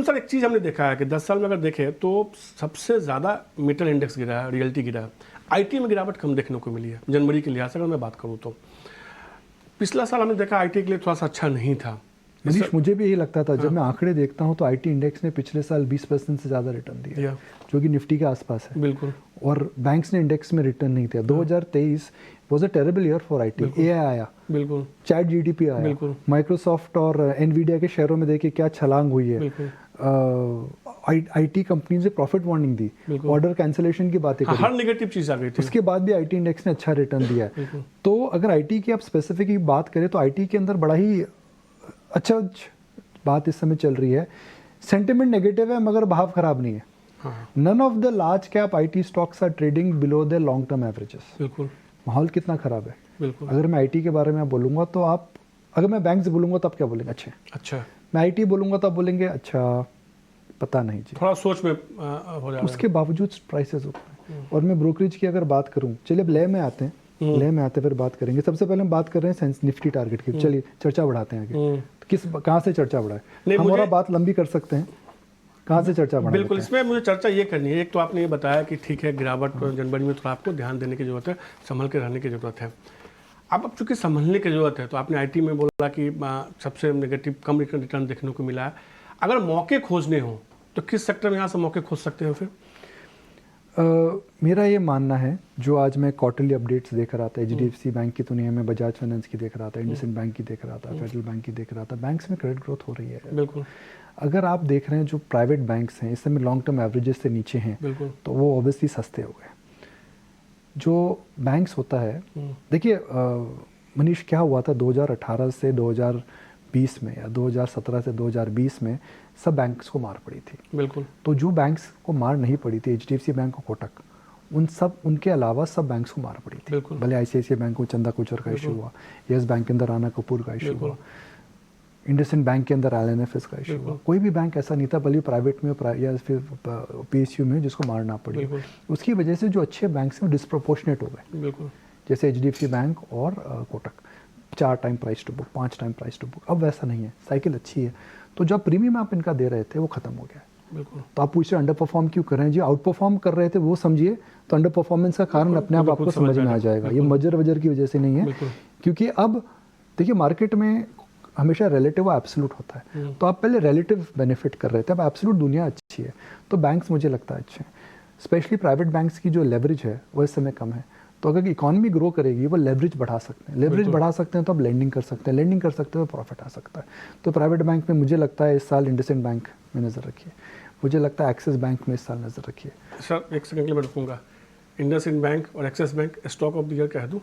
बिल्कुल सर, एक चीज़ हमने देखा है कि 10 साल में अगर देखें तो सबसे ज़्यादा मेटल इंडेक्स गिरा है, रियल्टी गिरा है। आईटी में गिरावट कम देखने को मिली है जनवरी के लिहाज से अगर मैं बात करूँ तो। पिछला साल हमने देखा आईटी के लिए थोड़ा सा अच्छा नहीं था। मनीष, मुझे भी यही लगता था। जब मैं आंकड़े देखता हूँ तो आईटी इंडेक्स ने पिछले साल 20% से ज़्यादा रिटर्न दिया, जो कि निफ्टी के आसपास है। बिल्कुल। और बैंक्स ने इंडेक्स में रिटर्न नहीं दिया। 2023 was a terrible year for IT. AI आया, बिल्कुल, चैट जीटीपी आया, बिल्कुल, माइक्रोसॉफ्ट और एनवीडिया के शेयरों में देखिए क्या छलांग हुई है। आईटी कंपनी से प्रॉफिट वार्निंग दी, ऑर्डर कैंसिलेशन की बातें करी, हर नेगेटिव चीज़ आ गई थी। उसके बाद भी आईटी इंडेक्स ने अच्छा रिटर्न दिया है। तो अगर आईटी की आप स्पेसिफिक बात करें तो आईटी के अंदर बड़ा ही अच्छा बात इस समय चल रही है। सेंटिमेंट नेगेटिव है मगर भाव खराब नहीं है। None of the large cap IT stocks are trading below the long term averages. बिल्कुल। माहौल कितना खराब है। बिल्कुल। अगर मैं आईटी के बारे में बोलूंगा तो आप, अगर मैं बैंक से बोलूंगा तो आप क्या बोलेंगे? अच्छा। मैं आईटी बोलूंगा तो आप बोलेंगे अच्छा पता नहीं जी। थोड़ा सोच में हो जाएगा। उसके बावजूद प्राइसेस ऊपर हैं। और मैं ब्रोकरेज की अगर बात करूं, चलिए अब लय में आते हैं। लय में आते फिर बात करेंगे। सबसे पहले हम बात कर रहे हैं निफ्टी टारगेट की। चलिए चर्चा बढ़ाते हैं आगे। कहाँ से चर्चा बढ़ाए? हम और बात लंबी कर सकते हैं, कहाँ से चर्चा बढ़ाए? बिल्कुल, इसमें मुझे चर्चा ये करनी है। एक तो आपने ये बताया कि ठीक है गिरावट जनवरी में, तो आपको ध्यान देने की जरूरत है, संभल के रहने की जरूरत है। अब चूंकि संभलने की जरूरत है तो आपने आईटी में बोला कि सबसे नेगेटिव कम रिटर्न देखने को मिला है। अगर मौके खोजने हो तो किस सेक्टर में यहाँ से मौके खोज सकते हो फिर? मेरा ये मानना है, जो आज मैं क्वार्टरली अपडेट्स देख रहा था, एचडीएफसी बैंक की दुनिया में, बजाज फाइनेंस की देख रहा था, इंडसइंड बैंक की देख रहा था, फेडरल बैंक की देख रहा था, बैंक्स में क्रेडिट ग्रोथ हो रही है। बिल्कुल। अगर आप देख रहे हैं जो प्राइवेट बैंक्स हैं इस समय लॉन्ग टर्म एवरेजेस से नीचे हैं, तो वो ऑब्वियसली सस्ते हो गए। जो बैंक्स होता है, देखिए मनीष, क्या हुआ था 2018 से 2020 में या 2017 से 2020 में सब बैंक्स को मार पड़ी थी। बिल्कुल। तो जो बैंक्स को मार नहीं पड़ी थी, एचडीएफसी बैंक और कोटक, उनके अलावा सब बैंक्स को मार पड़ी थी। भले आईसीआईसीआई बैंक को चंदा कोचर का इशू हुआ, यस बैंक के अंदर राणा कपूर का इशू हुआ, इंडसइंड बैंक के अंदर एलएनएफएस का इशू हुआ, कोई भी बैंक ऐसा नहीं था, भले प्राइवेट में या फिर पीएसयू में, जिसको मारना पड़ी। उसकी वजह से जो अच्छे बैंक हैं वो डिस्प्रोपोर्शनेट हो गए। जैसे एचडीएफसी बैंक और Kotak, 4 time price to book, 5 time price to book. अब वैसा नहीं है, साइकिल अच्छी है। तो जो प्रीमियम आप इनका दे रहे थे वो खत्म हो गया। बिल्कुल। तो आप पूछ रहे अंडर परफॉर्म क्यों कर रहे हैं? जी, आउट परफॉर्म कर रहे थे वो समझिए, तो अंडर परफॉर्मेंस का कारण अपने आप आपको समझ में आ जाएगा। ये मजर वजर की वजह से नहीं है, क्योंकि अब देखिए मार्केट में हमेशा रिलेटिव और एब्सोल्यूट होता है। तो आप पहले रिलेटिव बेनिफिट कर रहे थे, अब एब्सोल्यूट दुनिया अच्छी है, तो बैंक्स मुझे लगता है अच्छे हैं। स्पेशली प्राइवेट बैंक्स की जो लेवरेज है वो इस समय कम है। तो अगर इकोनॉमी ग्रो करेगी वो लेवरेज बढ़ा सकते हैं। लेवरेज बढ़ा सकते हैं तो आप लेंडिंग कर सकते हैं, लेंडिंग कर सकते हैं तो प्रॉफिट आ सकता है। तो प्राइवेट बैंक में मुझे लगता है इस साल इंडसइंड बैंक में नज़र रखिए, मुझे लगता है एक्सिस बैंक में इस साल नज़र रखिए। सर एक सेकंड के लिए मैं रुकूंगा। इंडसइंड बैंक और axis bank stock of the year कह दूँ?